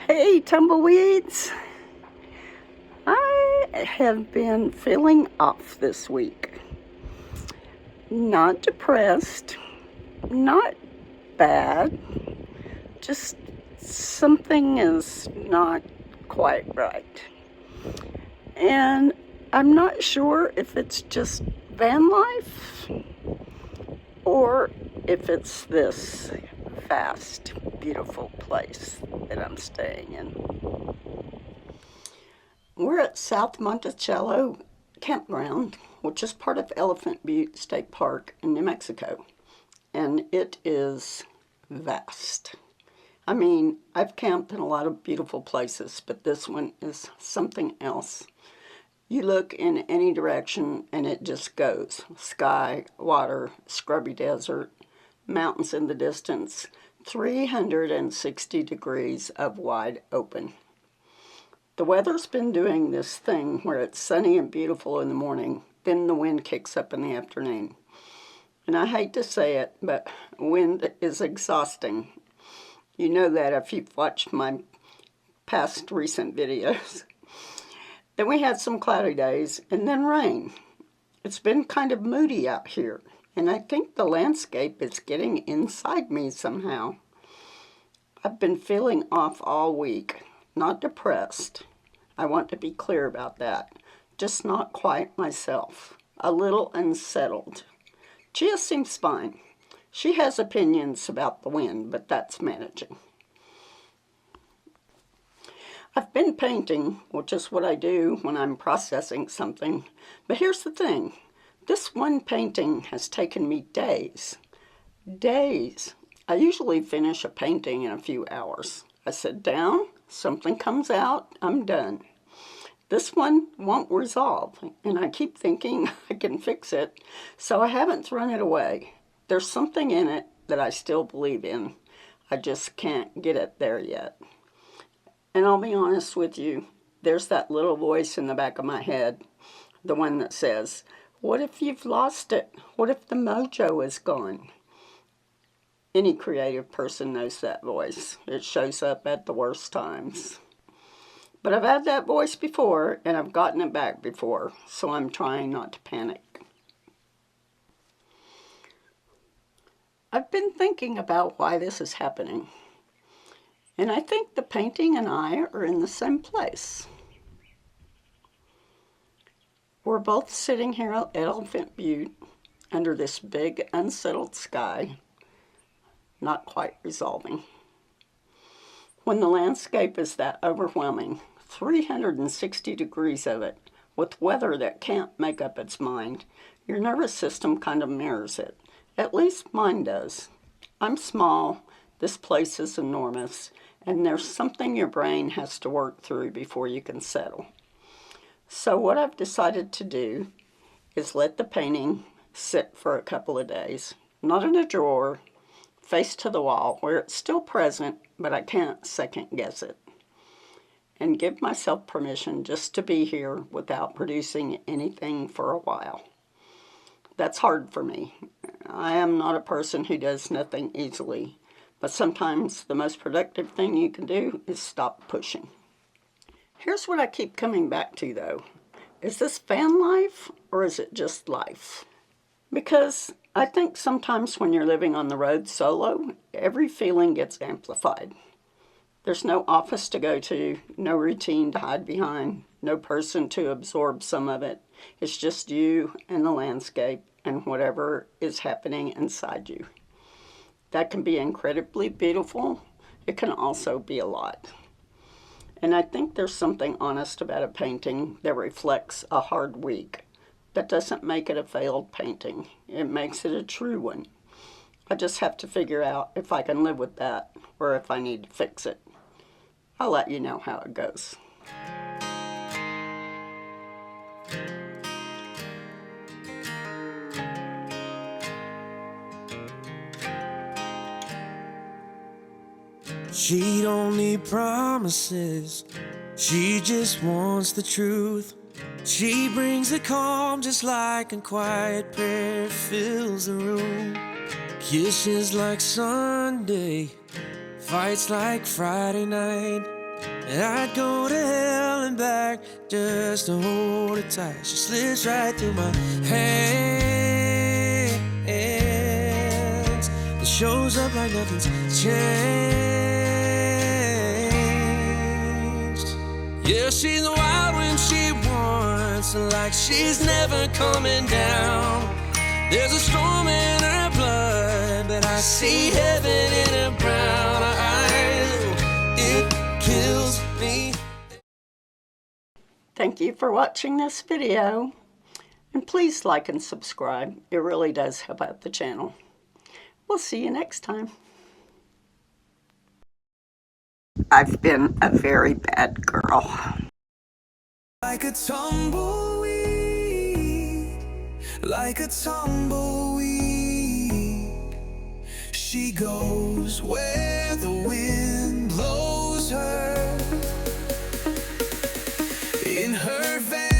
Hey, tumbleweeds. I have been feeling off this week. Not depressed, not bad, just something is not quite right. And I'm not sure if it's just van life or if it's this vast, beautiful place that I'm staying in. We're at South Monticello Campground, which is part of Elephant Butte State Park in New Mexico, and it is vast. I mean, I've camped in a lot of beautiful places, but this one is something else. You look in any direction and it just goes. Sky, water, scrubby desert, mountains in the distance, 360 degrees of wide open. The weather's been doing this thing where it's sunny and beautiful in the morning, then the wind kicks up in the afternoon. And I hate to say it, but wind is exhausting. You know that if you've watched my past recent videos. Then we had some cloudy days and then rain. It's been kind of moody out here, and I think the landscape is getting inside me somehow. I've been feeling off all week, not depressed. I want to be clear about that. Just not quite myself. A little unsettled. Gia seems fine. She has opinions about the wind, but that's managing. I've been painting, which is what I do when I'm processing something. But here's the thing. This one painting has taken me days. Days. I usually finish a painting in a few hours. I sit down, something comes out, I'm done. This one won't resolve, and I keep thinking I can fix it, so I haven't thrown it away. There's something in it that I still believe in. I just can't get it there yet. And I'll be honest with you, there's that little voice in the back of my head, the one that says, what if you've lost it? What if the mojo is gone? Any creative person knows that voice. It shows up at the worst times. But I've had that voice before, and I've gotten it back before, so I'm trying not to panic. I've been thinking about why this is happening. And I think the painting and I are in the same place. We're both sitting here at Elephant Butte under this big unsettled sky, not quite resolving. When the landscape is that overwhelming, 360 degrees of it, with weather that can't make up its mind, your nervous system kind of mirrors it. At least mine does. I'm small, this place is enormous, and there's something your brain has to work through before you can settle. So what I've decided to do is let the painting sit for a couple of days, not in a drawer, face to the wall, where it's still present, but I can't second guess it. And give myself permission just to be here without producing anything for a while. That's hard for me. I am not a person who does nothing easily, but sometimes the most productive thing you can do is stop pushing. Here's what I keep coming back to though. Is this van life or is it just life? Because I think sometimes when you're living on the road solo, every feeling gets amplified. There's no office to go to, no routine to hide behind, no person to absorb some of it. It's just you and the landscape and whatever is happening inside you. That can be incredibly beautiful. It can also be a lot. And I think there's something honest about a painting that reflects a hard week. That doesn't make it a failed painting. It makes it a true one. I just have to figure out if I can live with that or if I need to fix it. I'll let you know how it goes. She don't need promises, she just wants the truth. She brings the calm just like a quiet prayer fills the room. Kisses like Sunday, fights like Friday night. And I'd go to hell and back just to hold her tight. She slips right through my hands. It shows up like nothing's changed. Yeah, she's wild when she wants, like she's never coming down. There's a storm in her blood, but I see heaven in her brown eyes. It kills me. Thank you for watching this video. And please like and subscribe. It really does help out the channel. We'll see you next time. I've been a very bad girl. Like a tumbleweed, like a tumbleweed, she goes where the wind blows her. In her van